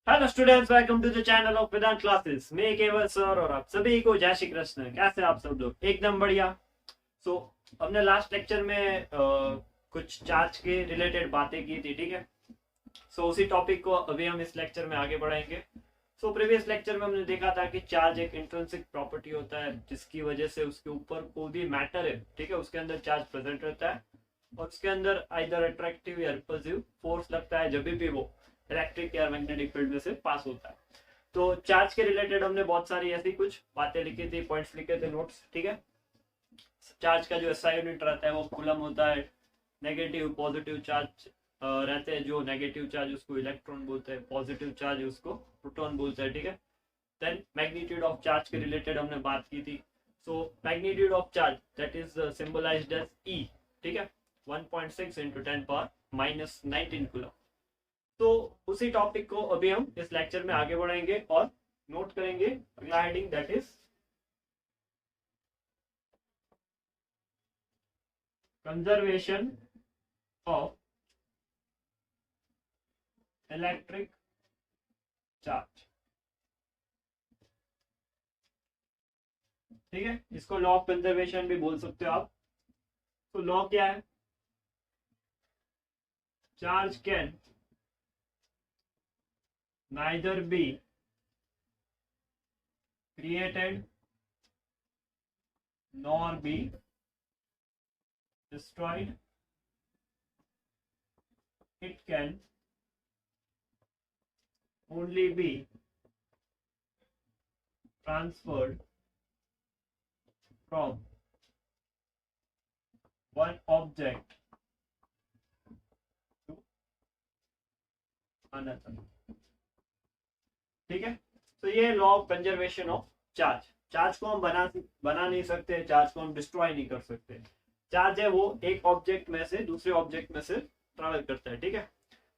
Hello students, welcome to the channel of Vedant classes. मैं Keval sir और आप सभी को जय श्री कृष्ण। कैसे आप सब लोग? एकदम बढ़िया। सो हमने लास्ट लेक्चर में कुछ चार्ज के रिलेटेड बातें की थी, ठीक है। उसी टॉपिक को अभी हम इस लेक्चर में आगे बढ़ाएंगे। प्रीवियस लेक्चर में हमने देखा था कि चार्ज एक इंट्रिंसिक प्रॉपर्टी होता है जिसकी वजह से उसके ऊपर कोई भी मैटर है, ठीक है, उसके अंदर चार्ज प्रेजेंट रहता है और उसके अंदर आइदर अट्रैक्टिव या रिपल्सिव फोर्स लगता है जब भी वो इलेक्ट्रिक या मैग्नेटिक फील्ड में से पास होता है। तो चार्ज के रिलेटेड हमने बहुत सारी ऐसी कुछ बातें लिखी थी, पॉइंट्स लिखे थे, नोट्स, ठीक है। चार्ज का जो एसआई यूनिट रहता है वो कूलम होता है। नेगेटिव पॉजिटिव चार्ज रहते हैं। जो नेगेटिव चार्ज उसको इलेक्ट्रॉन बोलते हैं, पॉजिटिव चार्ज उसको प्रोटॉन बोलते हैं, ठीक है। देन मैग्नीट्यूड ऑफ चार्ज के रिलेटेड हमने बात की थी। Magnitude of charge that is symbolized as e, ठीक है, 1.6 into 10 पावर माइनस 19 कूलम। तो उसी टॉपिक को अभी हम इस लेक्चर में आगे बढ़ाएंगे और नोट करेंगे अगला heading that is conservation of electric charge, ठीक है। इसको लॉ ऑफ कंजर्वेशन भी बोल सकते हो आप। तो लॉ क्या है? Charge can neither be created nor be destroyed. It can only be transferred from one object to another, ठीक है। तो ये law of conservation of charge. Charge को हम बना नहीं सकते, चार्ज को हम डिस्ट्रॉय नहीं कर सकते। चार्ज है वो एक ऑब्जेक्ट में से दूसरे ऑब्जेक्ट में से ट्रैवल करता है, ठीक है।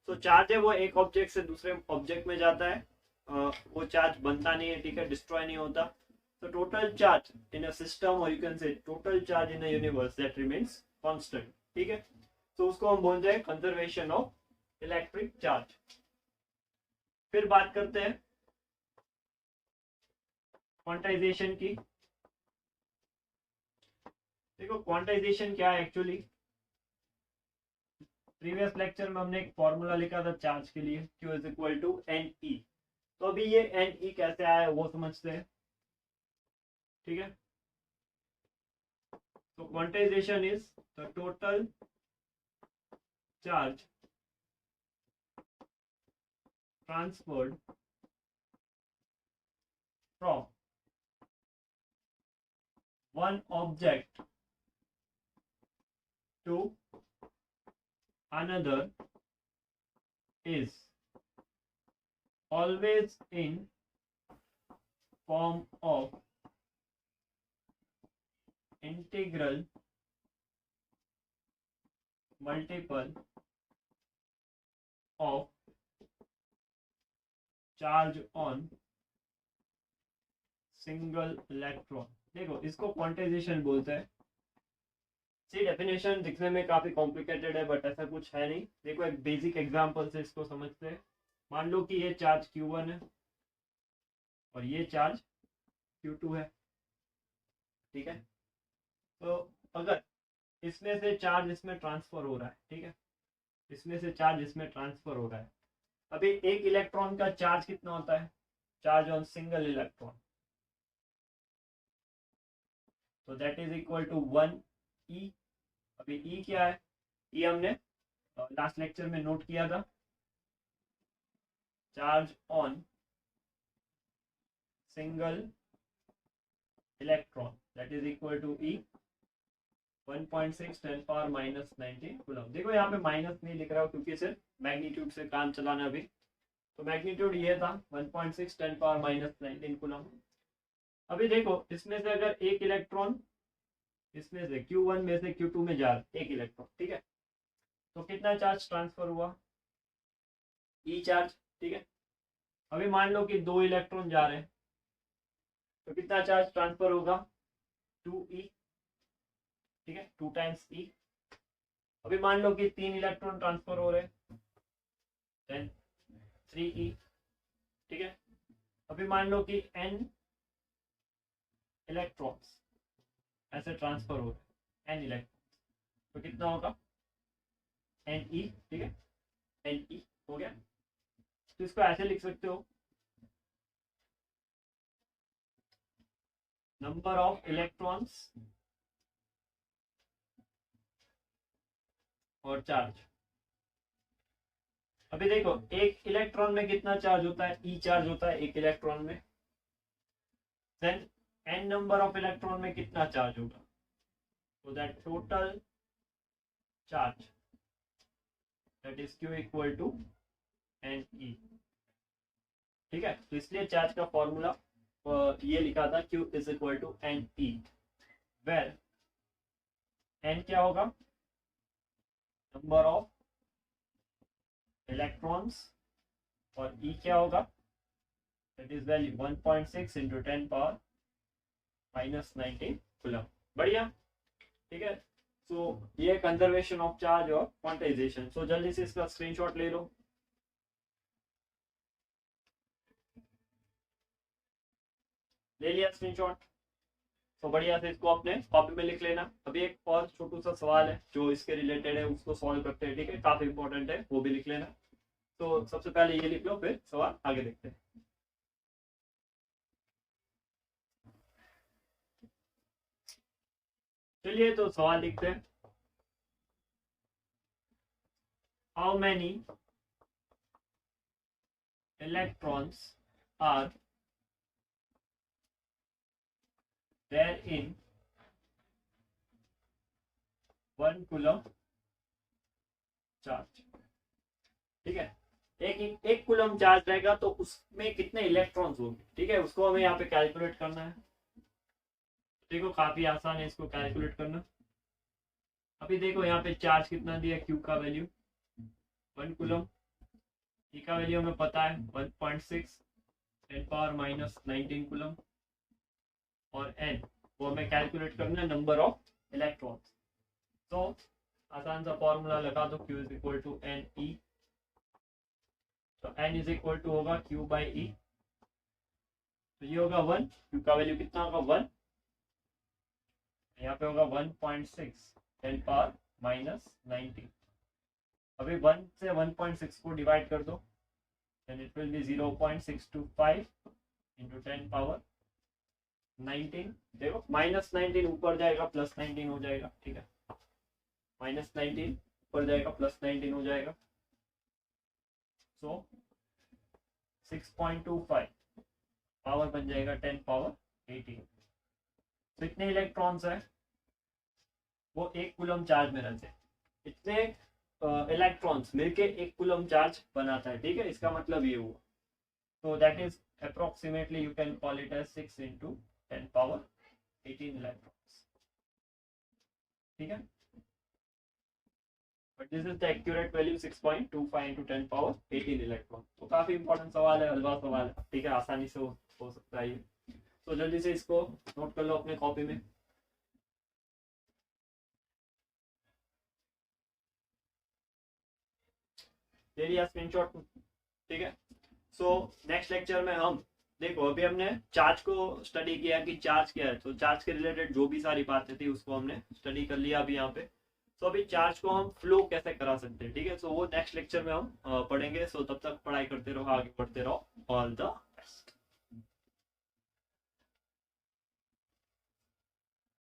तो चार्ज है वो एक ऑब्जेक्ट से दूसरे ऑब्जेक्ट में जाता है। वो चार्ज बनता नहीं है, ठीक है, डिस्ट्रॉय नहीं होता। तो total charge in a system, और you can say total charge in a universe that remains constant, ठीक है। तो उसको हम बोलते हैं कंजर्वेशन ऑफ इलेक्ट्रिक चार्ज। फिर बात करते हैं क्वांटाइजेशन की। देखो क्वांटाइजेशन क्या है एक्चुअली। प्रीवियस लेक्चर में हमने एक फॉर्मूला लिखा था चार्ज के लिए, Q is equal to n e. तो अभी ये एन ई कैसे आया है वो समझते हैं, ठीक है। तो quantization is the total charge transferred from one object to another is always in form of integral multiple of charge on single electron। देखो इसको क्वांटाइजेशन बोलते हैं। सी डेफिनेशन दिखने में काफी कॉम्प्लिकेटेड है बट ऐसा कुछ है नहीं। देखो एक बेसिक एग्जांपल से इसको समझते हैं। मान लो कि ये चार्ज Q1 है और ये चार्ज Q2 है, ठीक है। तो अगर इसमें से चार्ज इसमें ट्रांसफर हो रहा है, ठीक है, इसमें से चार्ज इसमें ट्रांसफर हो रहा है। अभी एक इलेक्ट्रॉन का चार्ज कितना होता है? चार्ज ऑन सिंगल इलेक्ट्रॉन, तो दैट इज इक्वल टू 1 ई। अभी ई क्या है? ई हमने लास्ट लेक्चर में नोट किया था। Charge on single electron that is equal to e 1.6 10 power minus 19 coulomb. देखो यहाँ पे माइनस नहीं लिख रहा हूँ क्योंकि सिर्फ मैग्नीट्यूड से काम चलाना अभी। तो मैग्नीट्यूड ये था 1.6 10 पावर माइनस 19 कूलम। अभी देखो इसमें से अगर एक इलेक्ट्रॉन इसमें से Q1 में से Q2 में जा रहा है, एक इलेक्ट्रॉन, ठीक है, तो कितना चार्ज ट्रांसफर हुआ? ई चार्ज, ठीक है। अभी मान लो कि 2 इलेक्ट्रॉन जा रहे हैं तो कितना चार्ज ट्रांसफर होगा? 2E, ठीक है, 2 टाइम्स E। अभी मान लो कि 3 इलेक्ट्रॉन ट्रांसफर हो रहे हैं, 3E। ठीक है। अभी मान लो कि n इलेक्ट्रॉन्स ऐसे ट्रांसफर हो रहे n इलेक्ट्रॉन्स, तो कितना होगा Ne, ठीक है, Ne हो गया। तो इसको ऐसे लिख सकते हो, नंबर ऑफ इलेक्ट्रॉन्स और चार्ज। अभी देखो एक इलेक्ट्रॉन में कितना चार्ज होता है, ई चार्ज होता है एक इलेक्ट्रॉन में। Then n number of electron में कितना चार्ज होगा, so that total charge, that is q equal to Ne, ठीक है। तो इसलिए चार्ज का फॉर्मूला ये लिखा था q is equal to Ne, where n क्या होगा, नंबर ऑफ इलेक्ट्रॉन्स, और E क्या होगा, that is value 1.6 into 10 power -19 coulomb. बढ़िया, ठीक है। सो ये कंजर्वेशन ऑफ चार्ज और क्वांटाइजेशन। सो जल्दी से इसका स्क्रीनशॉट ले लो। ले लिया स्क्रीनशॉट, तो बढ़िया से इसको अपने कॉपी में लिख लेना। अभी एक और छोटू सा सवाल है जो इसके रिलेटेड है, उसको सॉल्व करते हैं, ठीक है, काफी इंपॉर्टेंट है, वो भी लिख लेना। तो सबसे पहले ये लिख लो, फिर सवाल आगे देखते हैं। चलिए तो सवाल लिखते हैं। How many electrons are there in 1 coulomb charge, ठीक है। एक कूलम चार्ज रहेगा तो उसमें कितने इलेक्ट्रॉन्स होंगे, ठीक है, उसको हमें यहाँ पे कैलकुलेट करना है। देखो काफी आसान है इसको कैलकुलेट करना। अभी देखो यहाँ पे चार्ज कितना दिया, क्यू का वैल्यू 1 कूलम, ई का वैल्यू हमें पता है 1.6 10 पावर -19 कूलम, और एन वो हमें कैलकुलेट करना है नंबर ऑफ इलेक्ट्रॉन्स। तो आसान सा फॉर्मूला लगा दो, Q is equal to n e. तो n इज इक्वल टू होगा Q बाई ई, तो ये होगा 1, Q का वैल्यू कितना होगा 1, यहाँ पे होगा 1.6 10 पावर -19। अभी 1 से 1.6 को डिवाइड कर दो, then it will be 0.625 into 10 power 19। देखो -19 ऊपर जाएगा +19 हो जाएगा, ठीक है, -19 ऊपर जाएगा +19 हो जाएगा। सो 6.25 पावर बन जाएगा 10 पावर 18। तो इतने इलेक्ट्रॉन्स है वो 1 कूलम चार्ज में रहते हैं। इतने इलेक्ट्रॉन्स मिलके 1 कूलम चार्ज बनाता है, ठीक है, इसका मतलब ये हुआ। तो that is approximately you can call it as 6 into 10 power 18 electrons, ठीक है। But this is the accurate value 6.25 into 10 power 18 electron. तो काफी इंपॉर्टेंट सवाल है, हलवा सवाल है, ठीक है, आसानी से हो सकता है ये। तो जल्दी से इसको नोट कर लो अपने कॉपी में। ले लिया स्क्रीनशॉट, ठीक है। सो नेक्स्ट लेक्चर में हम देखो, अभी हमने चार्ज को स्टडी किया कि चार्ज क्या है, तो चार्ज के रिलेटेड जो भी सारी बातें थी उसको हमने स्टडी कर लिया अभी यहाँ पे। तो अभी चार्ज को हम फ्लो कैसे करा सकते हैं, ठीक है, सो वो नेक्स्ट लेक्चर में हम पढ़ेंगे। सो तब तक पढ़ाई करते रहो, आगे बढ़ते रहो। All the best.